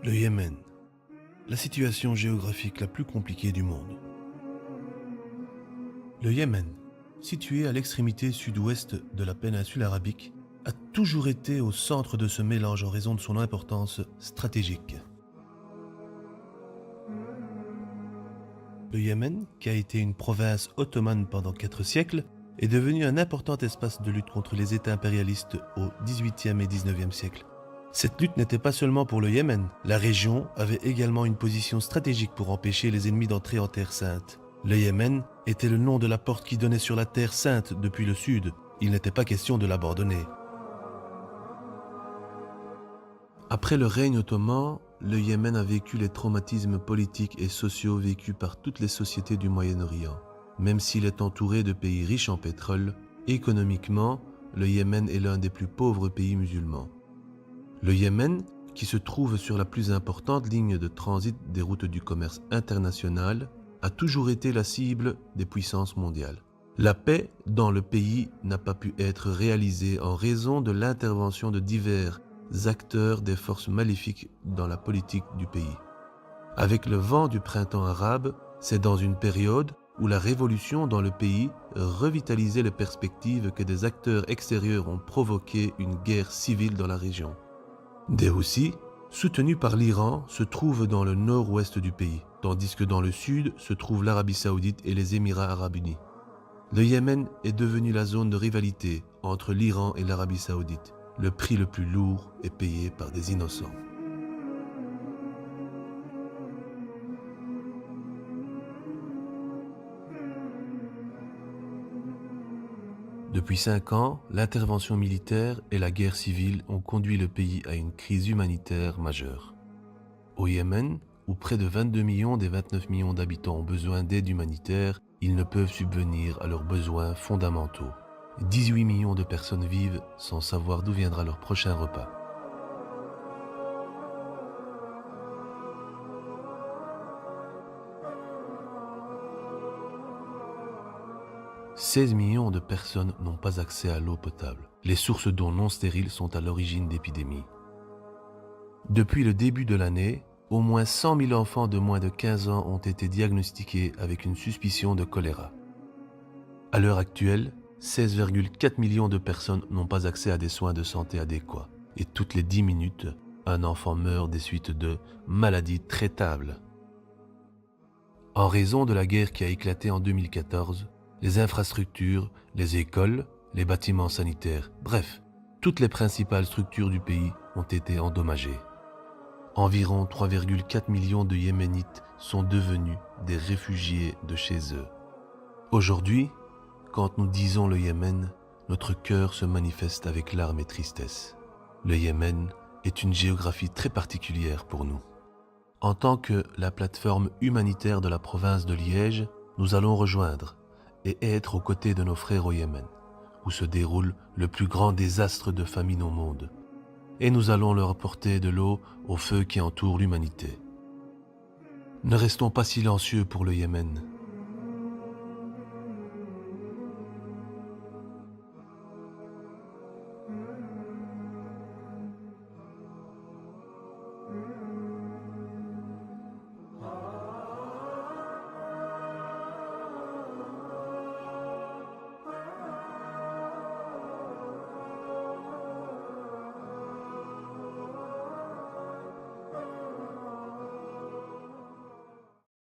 Le Yémen, la situation géographique la plus compliquée du monde. Le Yémen, situé à l'extrémité sud-ouest de la péninsule arabique, a toujours été au centre de ce mélange en raison de son importance stratégique. Le Yémen, qui a été une province ottomane pendant 4 siècles, est devenu un important espace de lutte contre les États impérialistes au XVIIIe et XIXe siècle. Cette lutte n'était pas seulement pour le Yémen. La région avait également une position stratégique pour empêcher les ennemis d'entrer en Terre Sainte. Le Yémen était le nom de la porte qui donnait sur la Terre Sainte depuis le sud. Il n'était pas question de l'abandonner. Après le règne ottoman, le Yémen a vécu les traumatismes politiques et sociaux vécus par toutes les sociétés du Moyen-Orient. Même s'il est entouré de pays riches en pétrole, économiquement, le Yémen est l'un des plus pauvres pays musulmans. Le Yémen, qui se trouve sur la plus importante ligne de transit des routes du commerce international, a toujours été la cible des puissances mondiales. La paix dans le pays n'a pas pu être réalisée en raison de l'intervention de divers acteurs des forces maléfiques dans la politique du pays. Avec le vent du printemps arabe, c'est dans une période où la révolution dans le pays revitalisait les perspectives que des acteurs extérieurs ont provoqué une guerre civile dans la région. Des Houthis, soutenus par l'Iran, se trouvent dans le nord-ouest du pays, tandis que dans le sud se trouvent l'Arabie Saoudite et les Émirats Arabes Unis. Le Yémen est devenu la zone de rivalité entre l'Iran et l'Arabie Saoudite. Le prix le plus lourd est payé par des innocents. Depuis 5 ans, l'intervention militaire et la guerre civile ont conduit le pays à une crise humanitaire majeure. Au Yémen, où près de 22 millions des 29 millions d'habitants ont besoin d'aide humanitaire, ils ne peuvent subvenir à leurs besoins fondamentaux. 18 millions de personnes vivent sans savoir d'où viendra leur prochain repas. « 16 millions de personnes n'ont pas accès à l'eau potable. Les sources d'eau non stériles sont à l'origine d'épidémies. Depuis le début de l'année, au moins 100 000 enfants de moins de 15 ans ont été diagnostiqués avec une suspicion de choléra. À l'heure actuelle, 16,4 millions de personnes n'ont pas accès à des soins de santé adéquats. Et toutes les 10 minutes, un enfant meurt des suites de maladies traitables. En raison de la guerre qui a éclaté en 2014, les infrastructures, les écoles, les bâtiments sanitaires, bref, toutes les principales structures du pays ont été endommagées. Environ 3,4 millions de Yéménites sont devenus des réfugiés de chez eux. Aujourd'hui, quand nous disons le Yémen, notre cœur se manifeste avec larmes et tristesse. Le Yémen est une géographie très particulière pour nous. En tant que la plateforme humanitaire de la province de Liège, nous allons rejoindre et être aux côtés de nos frères au Yémen, où se déroule le plus grand désastre de famine au monde. Et nous allons leur apporter de l'eau au feu qui entoure l'humanité. Ne restons pas silencieux pour le Yémen.